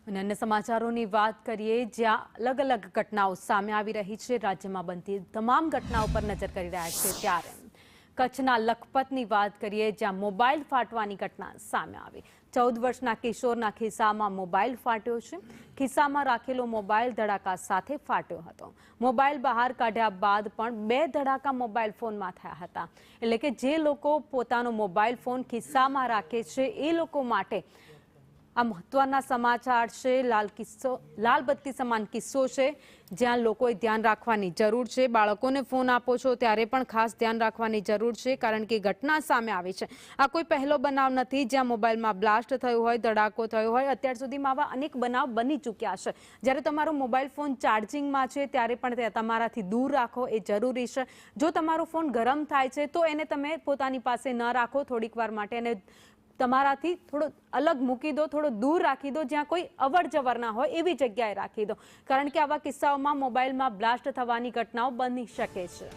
અને અન્ય સમાચારોની વાત કરીએ જ્યાં અલગ અલગ ઘટનાઓ સામે આવી રહી છે, રાજ્યમાં બનતી તમામ ઘટનાઓ પર નજર કરી રહ્યા છે ત્યારે કચ્છના લખપતની વાત કરીએ જ્યાં મોબાઈલ ફાટવાની ઘટના સામે આવી। 14 વર્ષના કિશોરના ખિસ્સામાં મોબાઈલ ફાટ્યો છે। ખિસ્સામાં રાખેલો મોબાઈલ ધડાકા સાથે ફાટ્યો હતો। મોબાઈલ બહાર કાઢ્યા બાદ પણ 2 ધડાકા મોબાઈલ ફોનમાં થયા હતા। એટલે કે જે લોકો પોતાનો મોબાઈલ ફોન ખિસ્સામાં રાખે છે એ લોકો માટે આ મહત્વના સમાચાર છે। લાલ બત્તી સમાન કિસ્સો છે જ્યાં લોકોએ ધ્યાન રાખવાની જરૂર છે। બાળકોને ફોન આપો છો ત્યારે પણ ખાસ ધ્યાન રાખવાની જરૂર છે કારણ કે ઘટના સામે આવી છે। આ કોઈ પહેલો બનાવ નથી જ્યાં મોબાઈલમાં બ્લાસ્ટ થયું હોય, ધડાકો થયો હોય। અત્યાર સુધીમાં આવા અનેક બનાવ બની ચૂક્યા છે। જ્યારે તમારો મોબાઈલ ફોન ચાર્જિંગમાં છે ત્યારે પણ તે તમારાથી દૂર રાખો એ જરૂરી છે। જો તમારો ફોન ગરમ થાય છે તો એને તમે પોતાની પાસે ન રાખો, થોડીક વાર માટે એને તમારાથી થોડો અલગ મૂકી દો, થોડો દૂર રાખી દો, જ્યાં કોઈ અવર જવર ના હોય એવી જગ્યાએ રાખી દો કારણ કે આવા કિસ્સાઓમાં મોબાઈલમાં બ્લાસ્ટ થવાની ઘટનાઓ બની શકે છે।